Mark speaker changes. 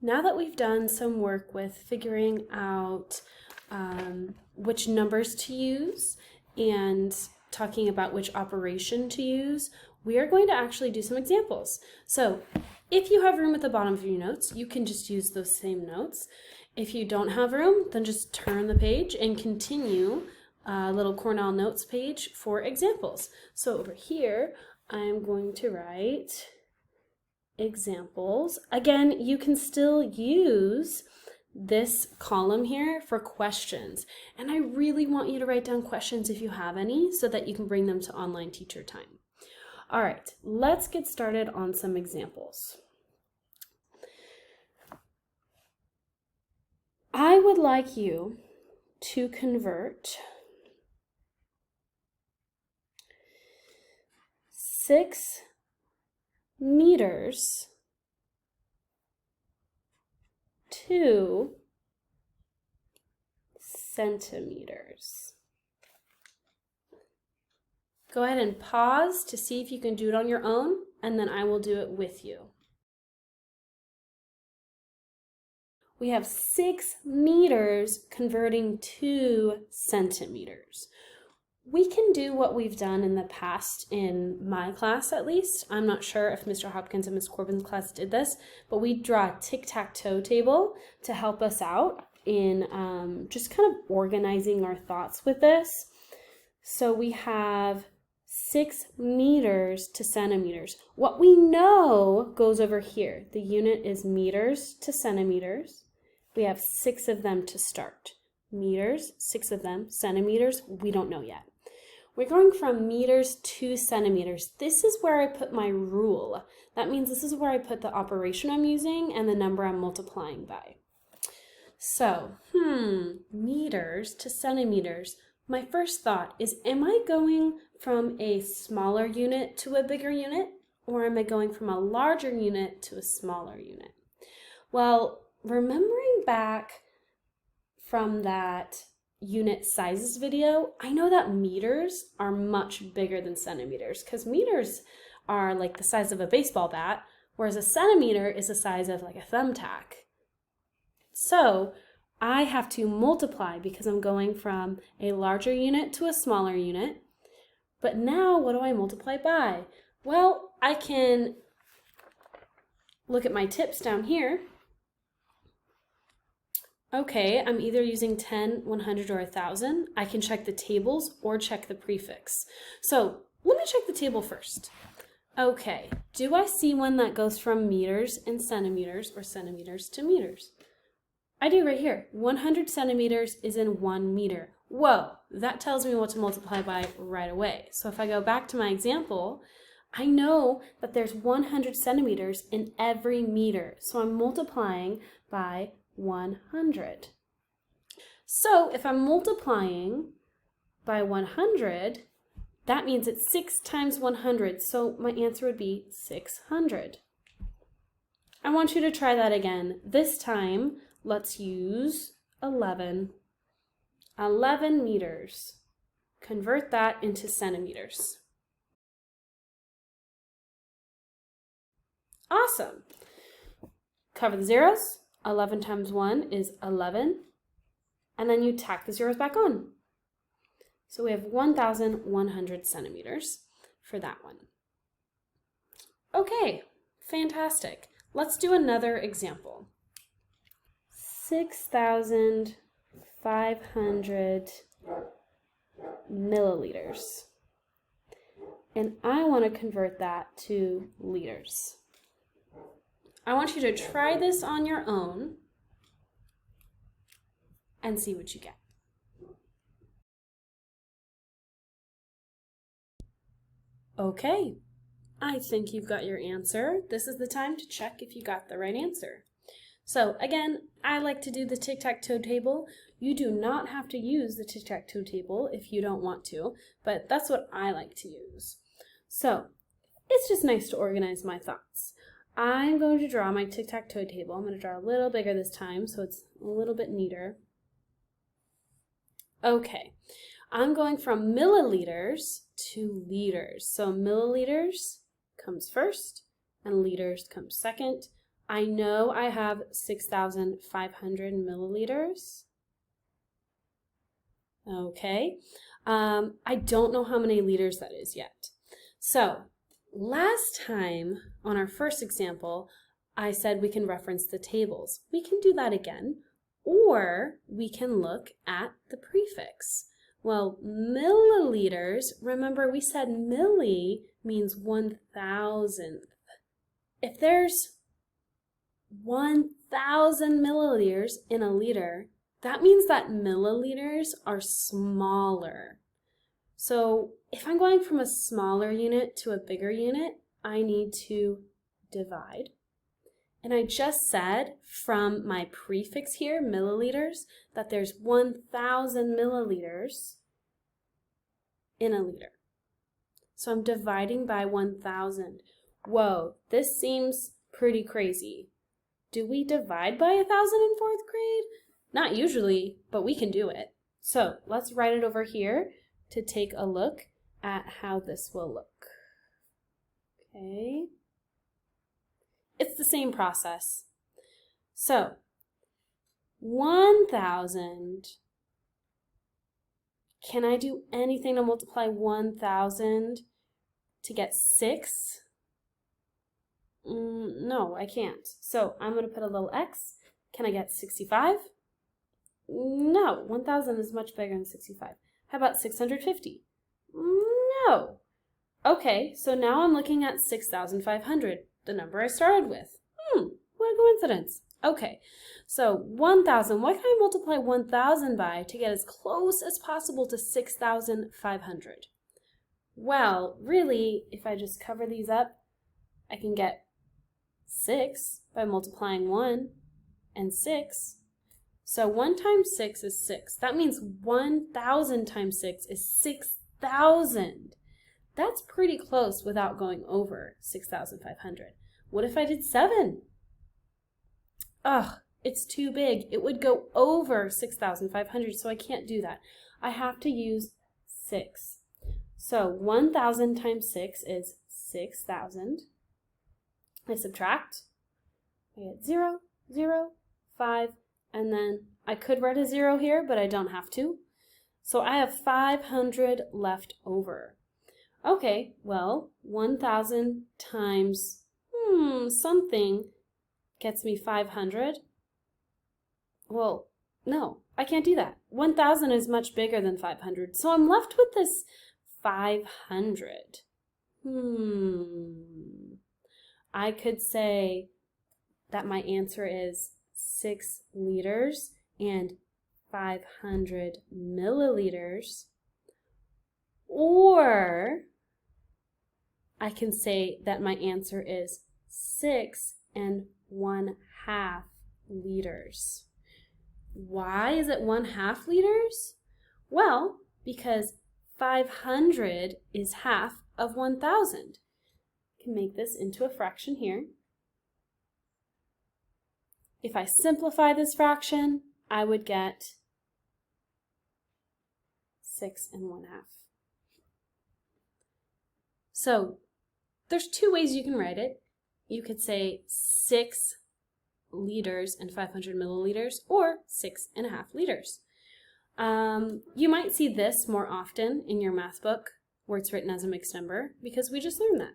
Speaker 1: Now that we've done some work with figuring out which numbers to use and talking about which operation to use, we are going to actually do some examples. So if you have room at the bottom of your notes, you can just use those same notes. If you don't have room, then just turn the page and continue a little Cornell Notes page for examples. So over here, I'm going to write examples. Again, you can still use this column here for questions. And I really want you to write down questions if you have any so that you can bring them to Online Teacher Time. All right, let's get started on some examples. I would like you to convert 6 meters to centimeters. Go ahead and pause to see if you can do it on your own, and then I will do it with you. We have 6 meters converting to centimeters. We can do what we've done in the past in my class, at least. I'm not sure if Mr. Hopkins and Ms. Corbin's class did this, but we draw a tic-tac-toe table to help us out in just kind of organizing our thoughts with this. So we have 6 meters to centimeters. What we know goes over here. The unit is meters to centimeters. We have 6 of them to start. Meters, 6 of them. Centimeters, we don't know yet. We're going from meters to centimeters. This is where I put my rule. That means this is where I put the operation I'm using and the number I'm multiplying by. So, meters to centimeters. My first thought is, am I going from a smaller unit to a bigger unit? Or am I going from a larger unit to a smaller unit? Well, remembering back from that unit sizes video, I know that meters are much bigger than centimeters because meters are like the size of a baseball bat, whereas a centimeter is the size of like a thumbtack. So I have to multiply because I'm going from a larger unit to a smaller unit. But now what do I multiply by? Well, I can look at my tips down here. Okay, I'm either using 10, 100, or 1,000. I can check the tables or check the prefix. So let me check the table first. Okay, do I see one that goes from meters and centimeters or centimeters to meters? I do right here. 100 centimeters is in 1 meter. Whoa, that tells me what to multiply by right away. So if I go back to my example, I know that there's 100 centimeters in every meter. So I'm multiplying by 100. So if I'm multiplying by 100, that means it's 6 times 100. So my answer would be 600. I want you to try that again. This time, let's use 11. 11 meters. Convert that into centimeters. Awesome. Cover the zeros. 11 times 1 is 11. And then you tack the zeros back on. So we have 1,100 centimeters for that one. Okay, fantastic. Let's do another example. 6,500 milliliters. And I want to convert that to liters. I want you to try this on your own and see what you get. Okay, I think you've got your answer. This is the time to check if you got the right answer. So again, I like to do the tic-tac-toe table. You do not have to use the tic-tac-toe table if you don't want to, but that's what I like to use. So it's just nice to organize my thoughts. I'm going to draw my tic-tac-toe table. I'm going to draw a little bigger this time so it's a little bit neater. Okay, I'm going from milliliters to liters. So milliliters comes first and liters comes second. I know I have 6,500 milliliters. Okay. I don't know how many liters that is yet. So last time on our first example, I said we can reference the tables. We can do that again, or we can look at the prefix. Well, milliliters, remember we said milli means 1,000th. If there's 1,000 milliliters in a liter, that means that milliliters are smaller. So if I'm going from a smaller unit to a bigger unit, I need to divide. And I just said from my prefix here, milliliters, that there's 1,000 milliliters in a liter. So I'm dividing by 1,000. Whoa, this seems pretty crazy. Do we divide by 1,000 in 4th grade? Not usually, but we can do it. So let's write it over here to take a look at how this will look. Okay. It's the same process. So 1,000, can I do anything to multiply 1,000 to get 6? No, I can't. So I'm going to put a little x. Can I get 65? No, 1,000 is much bigger than 65. How about 650? No. Okay, so now I'm looking at 6,500, the number I started with. What a coincidence. Okay, so 1,000, what can I multiply 1,000 by to get as close as possible to 6,500? Well, really, if I just cover these up, I can get 6 by multiplying 1 and 6. So 1 times 6 is 6. That means 1,000 times 6 is 6,000. That's pretty close without going over 6,500. What if I did 7? Ugh, it's too big. It would go over 6,500, so I can't do that. I have to use 6. So 1,000 times 6 is 6,000. I subtract. I get 0, 0, 5, and then I could write a 0 here, but I don't have to. So I have 500 left over. Okay, well, 1,000 times something gets me 500. Well, no, I can't do that. 1,000 is much bigger than 500, so I'm left with this 500. I could say that my answer is 6 liters and 500 milliliters, or I can say that my answer is 6 1/2 liters. Why is it 1/2 liters? Well, because 500 is half of 1,000. I can make this into a fraction here. If I simplify this fraction, I would get 6 1/2. So there's 2 ways you can write it. You could say 6 liters and 500 milliliters, or 6 1/2 liters. You might see this more often in your math book where it's written as a mixed number because we just learned that.